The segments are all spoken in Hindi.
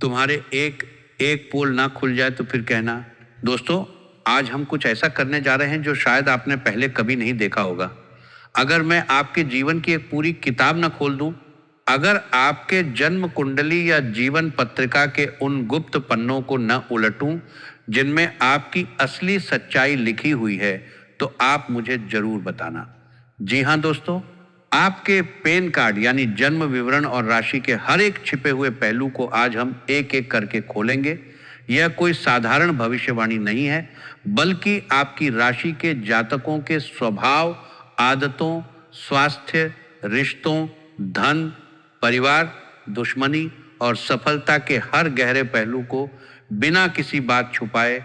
तुम्हारे एक एक पोल ना खुल जाए तो फिर कहना। दोस्तों, आज हम कुछ ऐसा करने जा रहे हैं जो शायद आपने पहले कभी नहीं देखा होगा। अगर मैं आपके जीवन की एक पूरी किताब ना खोल दूं, अगर आपके जन्म कुंडली या जीवन पत्रिका के उन गुप्त पन्नों को न उलटूं जिनमें आपकी असली सच्चाई लिखी हुई है, तो आप मुझे जरूर बताना। जी हाँ दोस्तों, आपके पैन कार्ड यानी जन्म विवरण और राशि के हर एक छिपे हुए पहलू को आज हम एक एक करके खोलेंगे। यह कोई साधारण भविष्यवाणी नहीं है, बल्कि आपकी राशि के जातकों के स्वभाव, आदतों, स्वास्थ्य, रिश्तों, धन, परिवार, दुश्मनी और सफलता के हर गहरे पहलू को बिना किसी बात छुपाए,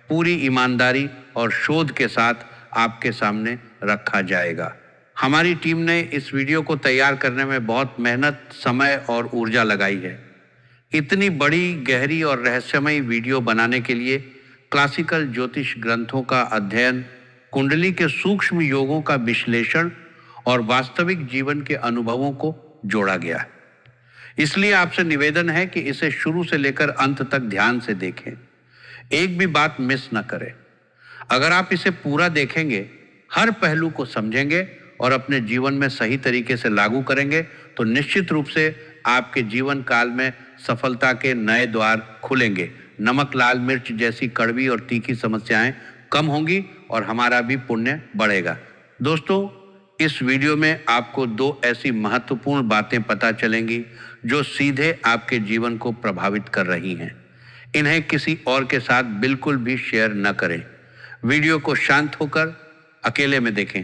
पूरी ईमानदारी और शोध के साथ आपके सामने रखा जाएगा। हमारी टीम ने इस वीडियो को तैयार करने में बहुत मेहनत, समय और ऊर्जा लगाई है। इतनी बड़ी, गहरी और रहस्यमयी वीडियो बनाने के लिए क्लासिकल ज्योतिष ग्रंथों का अध्ययन, कुंडली के सूक्ष्म योगों का विश्लेषण और वास्तविक जीवन के अनुभवों को जोड़ा गया है। इसलिए आपसे निवेदन है कि इसे शुरू से लेकर अंत तक ध्यान से देखें, एक भी बात मिस न करें। अगर आप इसे पूरा देखेंगे, हर पहलू को समझेंगे और अपने जीवन में सही तरीके से लागू करेंगे, तो निश्चित रूप से आपके जीवन काल में सफलता के नए द्वार खुलेंगे। नमक, लाल मिर्च जैसी कड़वी और तीखी समस्याएं कम होंगी और हमारा भी पुण्य बढ़ेगा। दोस्तों, इस वीडियो में आपको दो ऐसी महत्वपूर्ण बातें पता चलेंगी जो सीधे आपके जीवन को प्रभावित कर रही हैं। इन्हें किसी और के साथ बिल्कुल भी शेयर न करें। वीडियो को शांत होकर अकेले में देखें,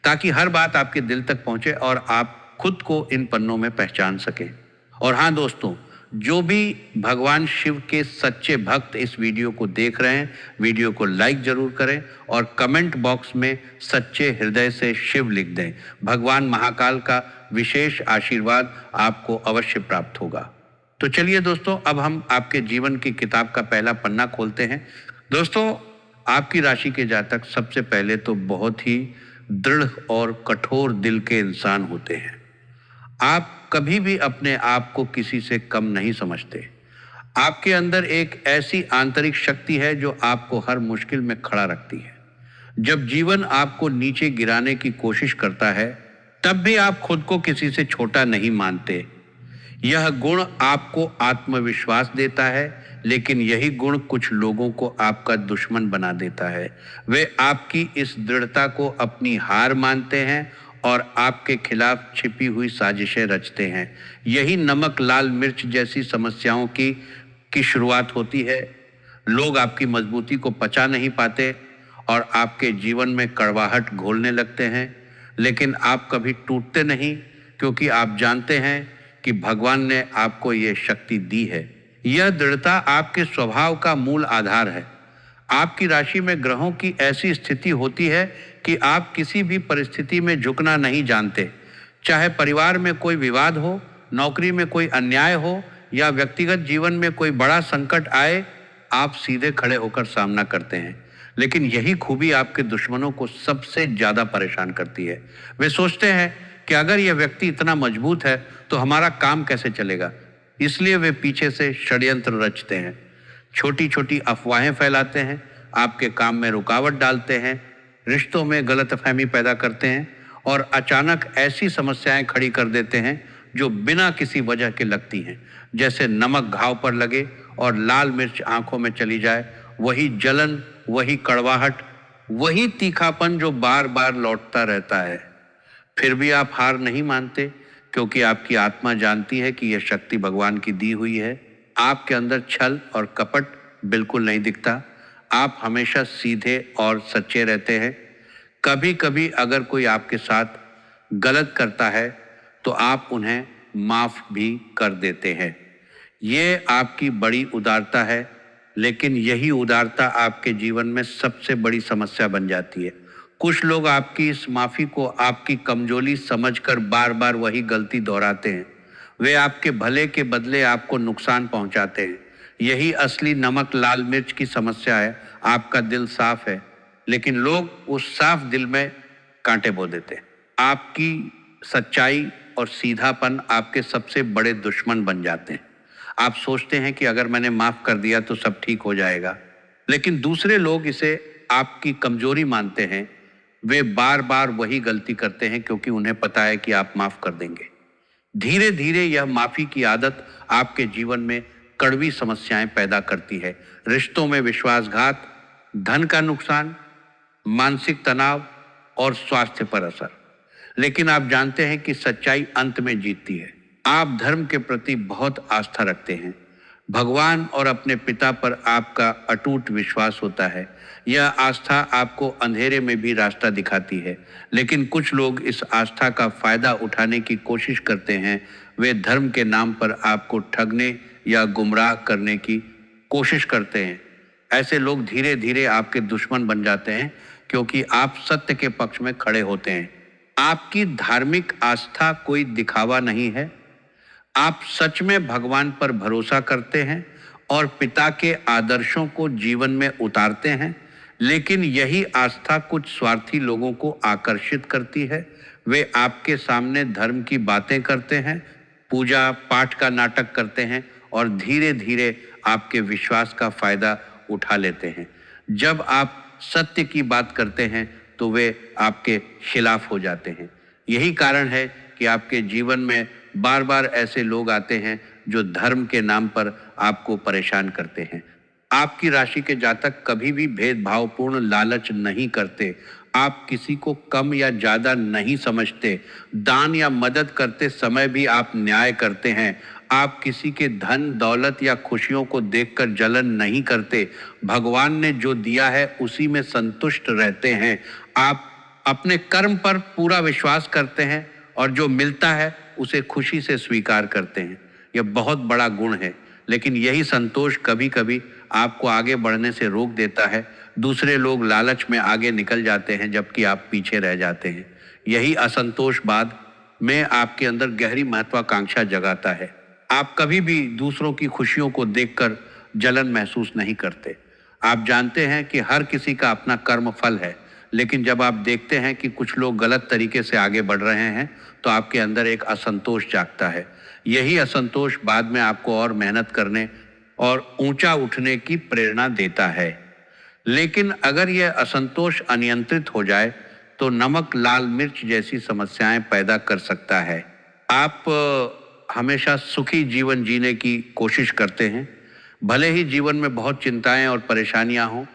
ताकि हर बात आपके दिल तक पहुंचे और आप खुद को इन पन्नों में पहचान सकें। और हाँ दोस्तों, जो भी भगवान शिव के सच्चे भक्त इस वीडियो को देख रहे हैं, वीडियो को लाइक जरूर करें और कमेंट बॉक्स में सच्चे हृदय से शिव लिख दें। भगवान महाकाल का विशेष आशीर्वाद आपको अवश्य प्राप्त होगा। तो चलिए दोस्तों, अब हम आपके जीवन की किताब का पहला पन्ना खोलते हैं। दोस्तों, आपकी राशि के जातक सबसे पहले तो बहुत ही दृढ़ और कठोर दिल के इंसान होते हैं। आप कभी भी अपने आप को किसी से कम नहीं समझते। आपके अंदर एक ऐसी आंतरिक शक्ति है जो आपको हर मुश्किल में खड़ा रखती है। जब जीवन आपको नीचे गिराने की कोशिश करता है, तब भी आप खुद को किसी से छोटा नहीं मानते। यह गुण आपको आत्मविश्वास देता है, लेकिन यही गुण कुछ लोगों को आपका दुश्मन बना देता है। वे आपकी इस दृढ़ता को अपनी हार मानते हैं और आपके खिलाफ छिपी हुई साजिशें रचते हैं। यही नमक, लाल मिर्च जैसी समस्याओं की शुरुआत होती है। लोग आपकी मजबूती को पचा नहीं पाते और आपके जीवन में कड़वाहट घोलने लगते हैं, लेकिन आप कभी टूटते नहीं, क्योंकि आप जानते हैं कि भगवान ने आपको यह शक्ति दी है। यह दृढ़ता आपके स्वभाव का मूल आधार है। आपकी राशि में ग्रहों की ऐसी स्थिति होती है कि आप किसी भी परिस्थिति में झुकना नहीं जानते। चाहे परिवार में कोई विवाद हो, नौकरी में कोई अन्याय हो या व्यक्तिगत जीवन में कोई बड़ा संकट आए, आप सीधे खड़े होकर सामना करते हैं। लेकिन यही खूबी आपके दुश्मनों को सबसे ज्यादा परेशान करती है। वे सोचते हैं कि अगर यह व्यक्ति इतना मजबूत है तो हमारा काम कैसे चलेगा। इसलिए वे पीछे से षड्यंत्र रचते हैं, छोटी छोटी अफवाहें फैलाते हैं, आपके काम में रुकावट डालते हैं, रिश्तों में गलतफहमी पैदा करते हैं और अचानक ऐसी समस्याएं खड़ी कर देते हैं जो बिना किसी वजह के लगती हैं। जैसे नमक घाव पर लगे और लाल मिर्च आंखों में चली जाए। वही जलन, वही कड़वाहट, वही तीखापन जो बार बार लौटता रहता है। फिर भी आप हार नहीं मानते, क्योंकि आपकी आत्मा जानती है कि यह शक्ति भगवान की दी हुई है। आपके अंदर छल और कपट बिल्कुल नहीं दिखता। आप हमेशा सीधे और सच्चे रहते हैं। कभी कभी अगर कोई आपके साथ गलत करता है तो आप उन्हें माफ भी कर देते हैं। ये आपकी बड़ी उदारता है, लेकिन यही उदारता आपके जीवन में सबसे बड़ी समस्या बन जाती है। कुछ लोग आपकी इस माफी को आपकी कमजोरी समझकर बार बार वही गलती दोहराते हैं। वे आपके भले के बदले आपको नुकसान पहुंचाते हैं। यही असली नमक, लाल मिर्च की समस्या है। आपका दिल साफ है, लेकिन लोग उस साफ दिल में कांटे बो देते हैं। आपकी सच्चाई और सीधापन आपके सबसे बड़े दुश्मन बन जाते हैं। आप सोचते हैं कि अगर मैंने माफ कर दिया तो सब ठीक हो जाएगा, लेकिन दूसरे लोग इसे आपकी कमजोरी मानते हैं। वे बार बार वही गलती करते हैं क्योंकि उन्हें पता है कि आप माफ कर देंगे। धीरे धीरे यह माफी की आदत आपके जीवन में कड़वी समस्याएं पैदा करती है। रिश्तों में विश्वासघात, धन का नुकसान, मानसिक तनाव और स्वास्थ्य पर असर। लेकिन आप जानते हैं कि सच्चाई अंत में जीतती है। आप धर्म के प्रति बहुत आस्था रखते हैं। भगवान और अपने पिता पर आपका अटूट विश्वास होता है। यह आस्था आपको अंधेरे में भी रास्ता दिखाती है। लेकिन कुछ लोग इस आस्था का फायदा उठाने की कोशिश करते हैं। वे धर्म के नाम पर आपको ठगने या गुमराह करने की कोशिश करते हैं। ऐसे लोग धीरे धीरे आपके दुश्मन बन जाते हैं क्योंकि आप सत्य के पक्ष में खड़े होते हैं। आपकी धार्मिक आस्था कोई दिखावा नहीं है। आप सच में भगवान पर भरोसा करते हैं और पिता के आदर्शों को जीवन में उतारते हैं। लेकिन यही आस्था कुछ स्वार्थी लोगों को आकर्षित करती है। वे आपके सामने धर्म की बातें करते हैं, पूजा पाठ का नाटक करते हैं और धीरे धीरे आपके विश्वास का फायदा उठा लेते हैं। जब आप सत्य की बात करते हैं तो वे आपके खिलाफ हो जाते हैं। यही कारण है कि आपके जीवन में बार बार ऐसे लोग आते हैं जो धर्म के नाम पर आपको परेशान करते हैं। आपकी राशि के जातक कभी भी भेदभावपूर्ण लालच नहीं करते। आप किसी को कम या ज्यादा नहीं समझते। दान या मदद करते समय भी आप न्याय करते हैं। आप किसी के धन दौलत या खुशियों को देखकर जलन नहीं करते। भगवान ने जो दिया है उसी में संतुष्ट रहते हैं। आप अपने कर्म पर पूरा विश्वास करते हैं और जो मिलता है उसे खुशी से स्वीकार करते हैं। यह बहुत बड़ा गुण है, लेकिन यही संतोष कभी कभी आपको आगे बढ़ने से रोक देता है। दूसरे लोग लालच में आगे निकल जाते हैं जबकि आप पीछे रह जाते हैं। यही असंतोष बाद में आपके अंदर गहरी महत्वाकांक्षा जगाता है। आप कभी भी दूसरों की खुशियों को देखकर जलन महसूस नहीं करते। आप जानते हैं कि हर किसी का अपना कर्म फल है, लेकिन जब आप देखते हैं कि कुछ लोग गलत तरीके से आगे बढ़ रहे हैं तो आपके अंदर एक असंतोष जागता है। यही असंतोष बाद में आपको और मेहनत करने और ऊंचा उठने की प्रेरणा देता है। लेकिन अगर यह असंतोष अनियंत्रित हो जाए तो नमक लाल मिर्च जैसी समस्याएं पैदा कर सकता है। आप हमेशा सुखी जीवन जीने की कोशिश करते हैं। भले ही जीवन में बहुत चिंताएं और परेशानियां हों,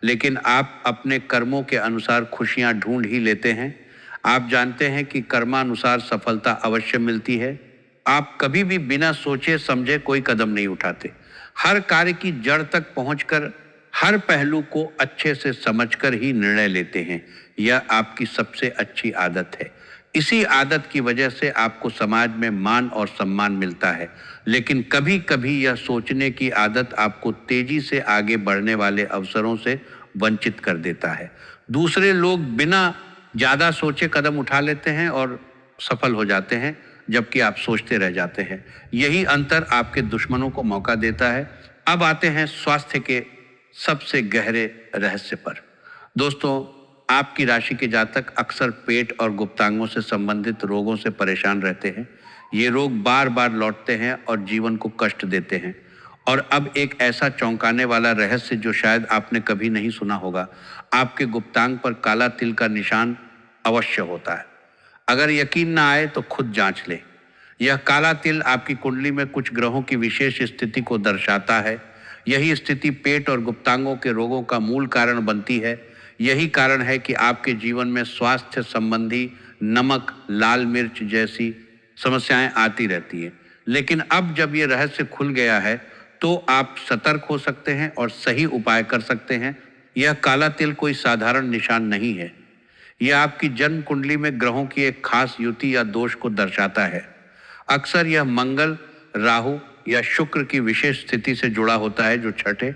लेकिन आप अपने कर्मों के अनुसार खुशियां ढूंढ ही लेते हैं। आप जानते हैं कि कर्मानुसार सफलता अवश्य मिलती है। आप कभी भी बिना सोचे समझे कोई कदम नहीं उठाते। हर कार्य की जड़ तक पहुंचकर हर पहलू को अच्छे से समझकर ही निर्णय लेते हैं। यह आपकी सबसे अच्छी आदत है। इसी आदत की वजह से आपको समाज में मान और सम्मान मिलता है। लेकिन कभी कभी यह सोचने की आदत आपको तेजी से आगे बढ़ने वाले अवसरों से वंचित कर देता है। दूसरे लोग बिना ज्यादा सोचे कदम उठा लेते हैं और सफल हो जाते हैं, जबकि आप सोचते रह जाते हैं। यही अंतर आपके दुश्मनों को मौका देता है। अब आते हैं स्वास्थ्य के सबसे गहरे रहस्य पर। दोस्तों, आपकी राशि के जातक अक्सर पेट और गुप्तांगों से संबंधित रोगों से परेशान रहते हैं। ये रोग बार बार लौटते हैं और जीवन को कष्ट देते हैं। और अब एक ऐसा चौंकाने वाला रहस्य जो शायद आपने कभी नहीं सुना होगा। आपके गुप्तांग पर काला तिल का निशान अवश्य होता है। अगर यकीन ना आए तो खुद जांच लें। यह काला तिल आपकी कुंडली में कुछ ग्रहों की विशेष स्थिति को दर्शाता है। यही स्थिति पेट और गुप्तांगों के रोगों का मूल कारण बनती है। यही कारण है कि आपके जीवन में स्वास्थ्य संबंधी नमक लाल मिर्च जैसी समस्याएं आती रहती हैं। लेकिन अब जब ये रहस्य खुल गया है तो आप सतर्क हो सकते हैं और सही उपाय कर सकते हैं। यह काला तिल कोई साधारण निशान नहीं है। यह आपकी जन्म कुंडली में ग्रहों की एक खास युति या दोष को दर्शाता है। अक्सर यह मंगल, राहु या शुक्र की विशेष स्थिति से जुड़ा होता है जो छठे,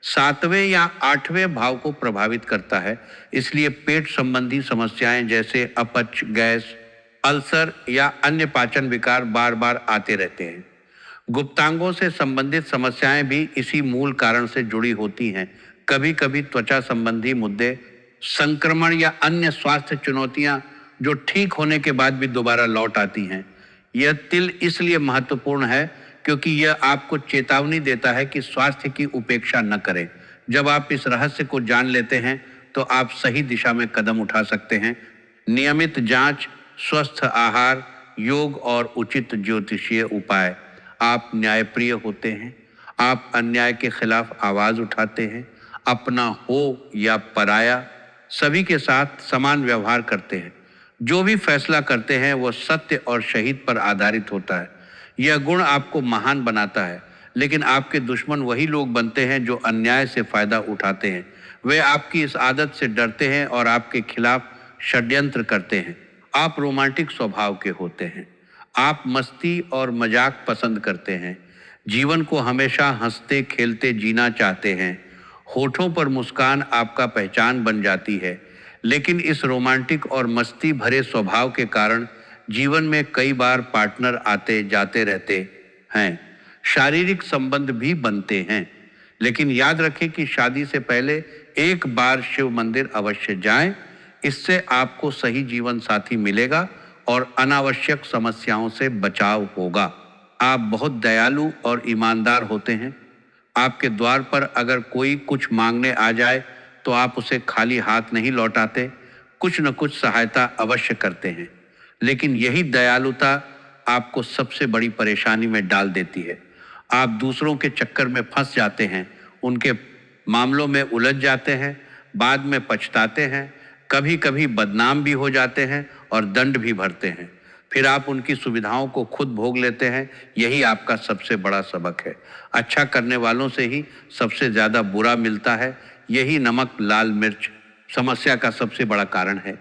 सातवें या आठवें भाव को प्रभावित करता है। इसलिए पेट संबंधी समस्याएं जैसे अपच, गैस, अल्सर या अन्य पाचन विकार बार बार आते रहते हैं। गुप्तांगों से संबंधित समस्याएं भी इसी मूल कारण से जुड़ी होती हैं। कभी कभी त्वचा संबंधी मुद्दे, संक्रमण या अन्य स्वास्थ्य चुनौतियां जो ठीक होने के बाद भी दोबारा लौट आती हैं। यह तिल इसलिए महत्वपूर्ण है क्योंकि यह आपको चेतावनी देता है कि स्वास्थ्य की उपेक्षा न करें। जब आप इस रहस्य को जान लेते हैं तो आप सही दिशा में कदम उठा सकते हैं। नियमित जांच, स्वस्थ आहार, योग और उचित ज्योतिषीय उपाय। आप न्यायप्रिय होते हैं। आप अन्याय के खिलाफ आवाज उठाते हैं। अपना हो या पराया, सभी के साथ समान व्यवहार करते हैं। जो भी फैसला करते हैं वो सत्य और शहीद पर आधारित होता है। यह गुण आपको महान बनाता है। लेकिन आपके दुश्मन वही लोग बनते हैं जो अन्याय से फायदा उठाते हैं। वे आपकी इस आदत से डरते हैं और आपके खिलाफ षड्यंत्र करते हैं। आप रोमांटिक स्वभाव के होते हैं। आप मस्ती और मजाक पसंद करते हैं। जीवन को हमेशा हंसते खेलते जीना चाहते हैं। होठों पर मुस्कान आपका पहचान बन जाती है। लेकिन इस रोमांटिक और मस्ती भरे स्वभाव के कारण जीवन में कई बार पार्टनर आते जाते रहते हैं। शारीरिक संबंध भी बनते हैं। लेकिन याद रखें कि शादी से पहले एक बार शिव मंदिर अवश्य जाएं। इससे आपको सही जीवन साथी मिलेगा और अनावश्यक समस्याओं से बचाव होगा। आप बहुत दयालु और ईमानदार होते हैं। आपके द्वार पर अगर कोई कुछ मांगने आ जाए तो आप उसे खाली हाथ नहीं लौटाते, कुछ न कुछ सहायता अवश्य करते हैं। लेकिन यही दयालुता आपको सबसे बड़ी परेशानी में डाल देती है। आप दूसरों के चक्कर में फंस जाते हैं, उनके मामलों में उलझ जाते हैं, बाद में पछताते हैं, कभी कभी बदनाम भी हो जाते हैं और दंड भी भरते हैं। फिर आप उनकी सुविधाओं को खुद भोग लेते हैं। यही आपका सबसे बड़ा सबक है। अच्छा करने वालों से ही सबसे ज़्यादा बुरा मिलता है। यही नमक लाल मिर्च समस्या का सबसे बड़ा कारण है।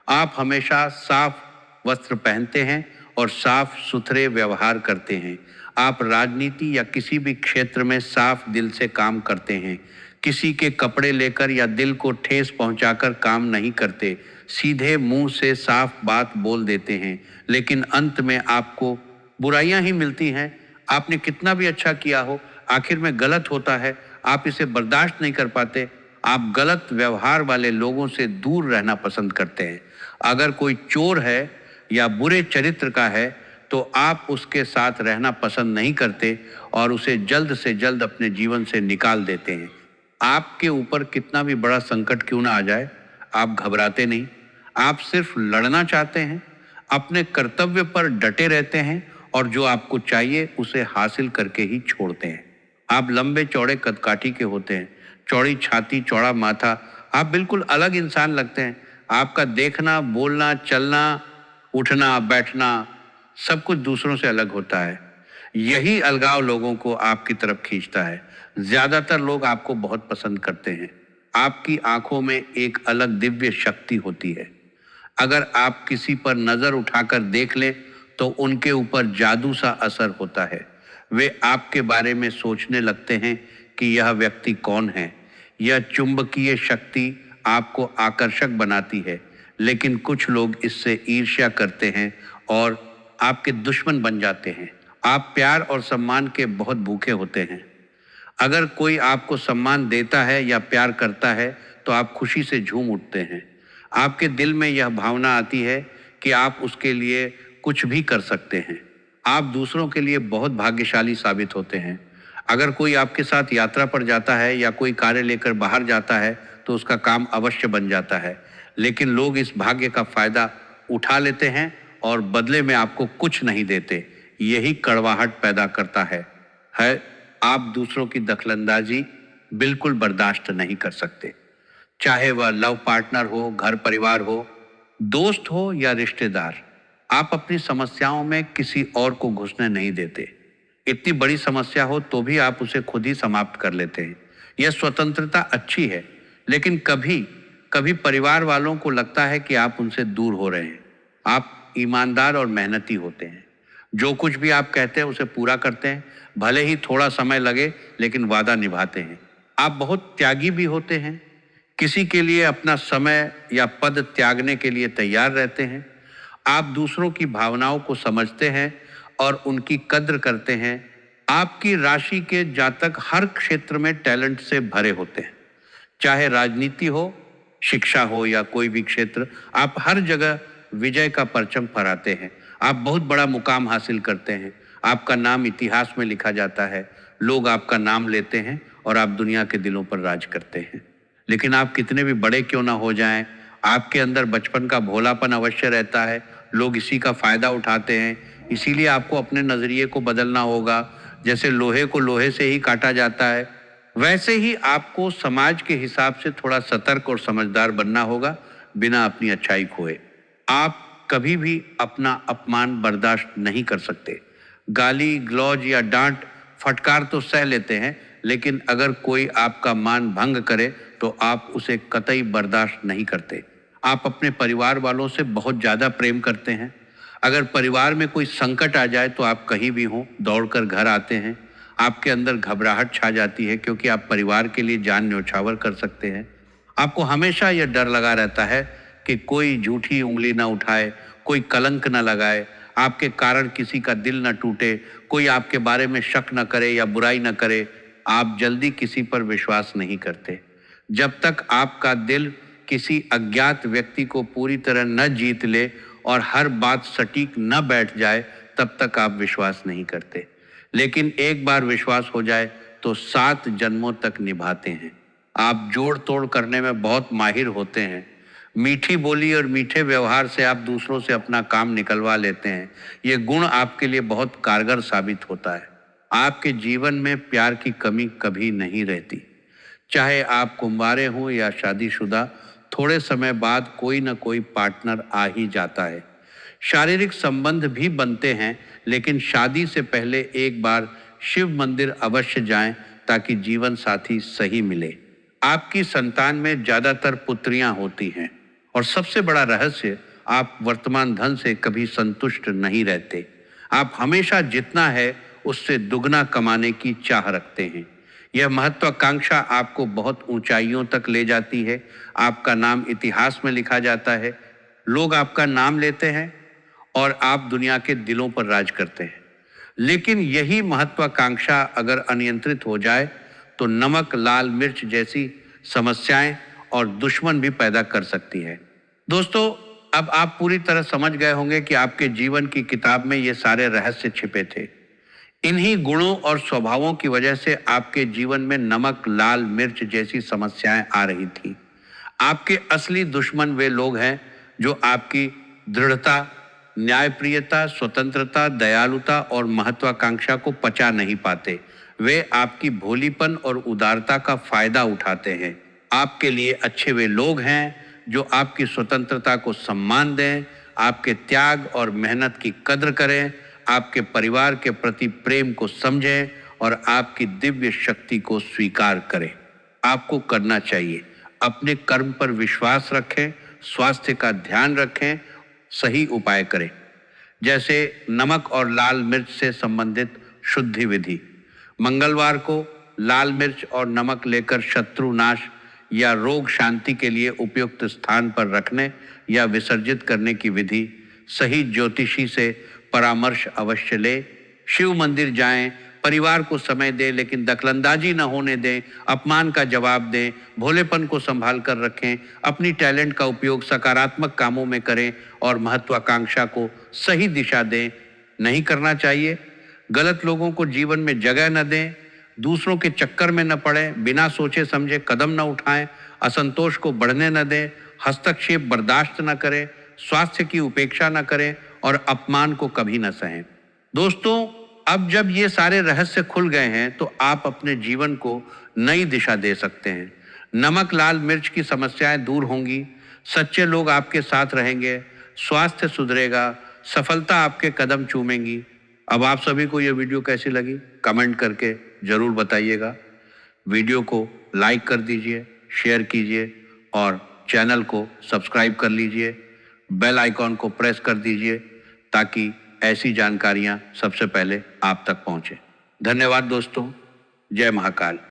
आप हमेशा साफ वस्त्र पहनते हैं और साफ सुथरे व्यवहार करते हैं। आप राजनीति या किसी भी क्षेत्र में साफ दिल से काम करते हैं। किसी के कपड़े लेकर या दिल को ठेस पहुंचाकर काम नहीं करते। सीधे मुंह से साफ बात बोल देते हैं, लेकिन अंत में आपको बुराइयां ही मिलती हैं। आपने कितना भी अच्छा किया हो, आखिर में गलत होता है। आप इसे बर्दाश्त नहीं कर पाते। आप गलत व्यवहार वाले लोगों से दूर रहना पसंद करते हैं। अगर कोई चोर है या बुरे चरित्र का है तो आप उसके साथ रहना पसंद नहीं करते और उसे जल्द से जल्द अपने जीवन से निकाल देते हैं। आपके ऊपर कितना भी बड़ा संकट क्यों ना आ जाए, आप घबराते नहीं। आप सिर्फ लड़ना चाहते हैं, अपने कर्तव्य पर डटे रहते हैं और जो आपको चाहिए उसे हासिल करके ही छोड़ते हैं। आप लंबे चौड़े कदकाठी के होते हैं, चौड़ी छाती, चौड़ा माथा। आप बिल्कुल अलग इंसान लगते हैं। आपका देखना, बोलना, चलना, उठना, बैठना सब कुछ दूसरों से अलग होता है। यही अलगाव लोगों को आपकी तरफ खींचता है। ज्यादातर लोग आपको बहुत पसंद करते हैं। आपकी आंखों में एक अलग दिव्य शक्ति होती है। अगर आप किसी पर नजर उठाकर देख लें तो उनके ऊपर जादू सा असर होता है। वे आपके बारे में सोचने लगते हैं कि यह व्यक्ति कौन है। यह चुंबकीय शक्ति आपको आकर्षक बनाती है। लेकिन कुछ लोग इससे ईर्ष्या करते हैं और आपके दुश्मन बन जाते हैं। आप प्यार और सम्मान के बहुत भूखे होते हैं। अगर कोई आपको सम्मान देता है या प्यार करता है तो आप खुशी से झूम उठते हैं। आपके दिल में यह भावना आती है कि आप उसके लिए कुछ भी कर सकते हैं। आप दूसरों के लिए बहुत भाग्यशाली साबित होते हैं। अगर कोई आपके साथ यात्रा पर जाता है या कोई कार्य लेकर बाहर जाता है तो उसका काम अवश्य बन जाता है। लेकिन लोग इस भाग्य का फायदा उठा लेते हैं और बदले में आपको कुछ नहीं देते। यही कड़वाहट पैदा करता है। आप दूसरों की दखलंदाजी बिल्कुल बर्दाश्त नहीं कर सकते। चाहे वह लव पार्टनर हो, घर परिवार हो, दोस्त हो या रिश्तेदार। आप अपनी समस्याओं में किसी और को घुसने नहीं देते। इतनी बड़ी समस्या हो तो भी आप उसे खुद ही समाप्त कर लेते हैं। यह स्वतंत्रता अच्छी है, लेकिन कभी कभी परिवार वालों को लगता है कि आप उनसे दूर हो रहे हैं। आप ईमानदार और मेहनती होते हैं। जो कुछ भी आप कहते हैं उसे पूरा करते हैं, भले ही थोड़ा समय लगे, लेकिन वादा निभाते हैं। आप बहुत त्यागी भी होते हैं। किसी के लिए अपना समय या पद त्यागने के लिए तैयार रहते हैं। आप दूसरों की भावनाओं को समझते हैं और उनकी कद्र करते हैं। आपकी राशि के जातक हर क्षेत्र में टैलेंट से भरे होते हैं। चाहे राजनीति हो, शिक्षा हो या कोई भी क्षेत्र, आप हर जगह विजय का परचम फहराते हैं। आप बहुत बड़ा मुकाम हासिल करते हैं। आपका नाम इतिहास में लिखा जाता है, लोग आपका नाम लेते हैं और आप दुनिया के दिलों पर राज करते हैं। लेकिन आप कितने भी बड़े क्यों ना हो जाएं, आपके अंदर बचपन का भोलापन अवश्य रहता है। लोग इसी का फायदा उठाते हैं, इसीलिए आपको अपने नजरिए को बदलना होगा। जैसे लोहे को लोहे से ही काटा जाता है, वैसे ही आपको समाज के हिसाब से थोड़ा सतर्क और समझदार बनना होगा, बिना अपनी अच्छाई खोए। आप कभी भी अपना अपमान बर्दाश्त नहीं कर सकते। गाली गलौज या डांट फटकार तो सह लेते हैं, लेकिन अगर कोई आपका मान भंग करे तो आप उसे कतई बर्दाश्त नहीं करते। आप अपने परिवार वालों से बहुत ज़्यादा प्रेम करते हैं। अगर परिवार में कोई संकट आ जाए तो आप कहीं भी हों दौड़कर घर आते हैं। आपके अंदर घबराहट छा जाती है, क्योंकि आप परिवार के लिए जान न्यौछावर कर सकते हैं। आपको हमेशा यह डर लगा रहता है कि कोई झूठी उंगली ना उठाए, कोई कलंक ना लगाए, आपके कारण किसी का दिल न टूटे, कोई आपके बारे में शक न करे या बुराई न करे। आप जल्दी किसी पर विश्वास नहीं करते। जब तक आपका दिल किसी अज्ञात व्यक्ति को पूरी तरह न जीत ले और हर बात सटीक न बैठ जाए, तब तक आप विश्वास नहीं करते। लेकिन एक बार विश्वास हो जाए तो 7 जन्मों तक निभाते हैं। आप जोड़ तोड़ करने में बहुत माहिर होते हैं। मीठी बोली और मीठे व्यवहार से आप दूसरों से अपना काम निकलवा लेते हैं। ये गुण आपके लिए बहुत कारगर साबित होता है। आपके जीवन में प्यार की कमी कभी नहीं रहती। चाहे आप कुंवारे हों या शादीशुदा, थोड़े समय बाद कोई ना कोई पार्टनर आ ही जाता है। शारीरिक संबंध भी बनते हैं, लेकिन शादी से पहले एक बार शिव मंदिर अवश्य जाएं, ताकि जीवन साथी सही मिले। आपकी संतान में ज्यादातर पुत्रियां होती हैं, और सबसे बड़ा रहस्य, आप वर्तमान धन से कभी संतुष्ट नहीं रहते। आप हमेशा जितना है उससे दुगना कमाने की चाह रखते हैं। यह महत्वाकांक्षा आपको बहुत ऊंचाइयों तक ले जाती है। आपका नाम इतिहास में लिखा जाता है, लोग आपका नाम लेते हैं और आप दुनिया के दिलों पर राज करते हैं। लेकिन यही महत्वाकांक्षा अगर अनियंत्रित हो जाए तो नमक लाल मिर्च जैसी समस्याएं और दुश्मन भी पैदा कर सकती है। दोस्तों, अब आप पूरी तरह समझ गए होंगे कि आपके जीवन की किताब में ये सारे रहस्य छिपे थे। इन्हीं गुणों और स्वभावों की वजह से आपके जीवन में नमक लाल मिर्च जैसी समस्याएं आ रही थी। आपके असली दुश्मन वे लोग हैं जो आपकी दृढ़ता, न्यायप्रियता, स्वतंत्रता, दयालुता और महत्वाकांक्षा को पचा नहीं पाते। वे आपकी भोलीपन और उदारता का फायदा उठाते हैं। आपके लिए अच्छे वे लोग हैं जो आपकी स्वतंत्रता को सम्मान दें, आपके त्याग और मेहनत की कद्र करें, आपके परिवार के प्रति प्रेम को समझें और आपकी दिव्य शक्ति को स्वीकार करें। आपको करना चाहिए, अपने कर्म पर विश्वास रखें, स्वास्थ्य का ध्यान रखें, सही उपाय करें। जैसे नमक और लाल मिर्च से संबंधित शुद्धि विधि। मंगलवार को लाल मिर्च और नमक लेकर शत्रु नाश या रोग शांति के लिए उपयुक्त स्थान पर रखने या विसर्जित करने की विधि। सही ज्योतिषी से परामर्श अवश्य लें। शिव मंदिर जाएं, परिवार को समय दें, लेकिन दखलंदाजी न होने दें, अपमान का जवाब दें, भोलेपन को संभाल कर रखें, अपनी टैलेंट का उपयोग सकारात्मक कामों में करें और महत्वाकांक्षा को सही दिशा दें। नहीं करना चाहिए, गलत लोगों को जीवन में जगह न दें, दूसरों के चक्कर में न पड़ें, बिना सोचे समझे कदम न उठाएं, असंतोष को बढ़ने न दें, हस्तक्षेप बर्दाश्त न करें, स्वास्थ्य की उपेक्षा न करें और अपमान को कभी न सहें। दोस्तों, अब जब ये सारे रहस्य खुल गए हैं तो आप अपने जीवन को नई दिशा दे सकते हैं। नमक लाल मिर्च की समस्याएं दूर होंगी, सच्चे लोग आपके साथ रहेंगे, स्वास्थ्य सुधरेगा, सफलता आपके कदम चूमेंगी। अब आप सभी को यह वीडियो कैसी लगी कमेंट करके जरूर बताइएगा। वीडियो को लाइक कर दीजिए, शेयर कीजिए और चैनल को सब्सक्राइब कर लीजिए। बेल आइकॉन को प्रेस कर दीजिए ताकि ऐसी जानकारियां सबसे पहले आप तक पहुंचे। धन्यवाद दोस्तों। जय महाकाल।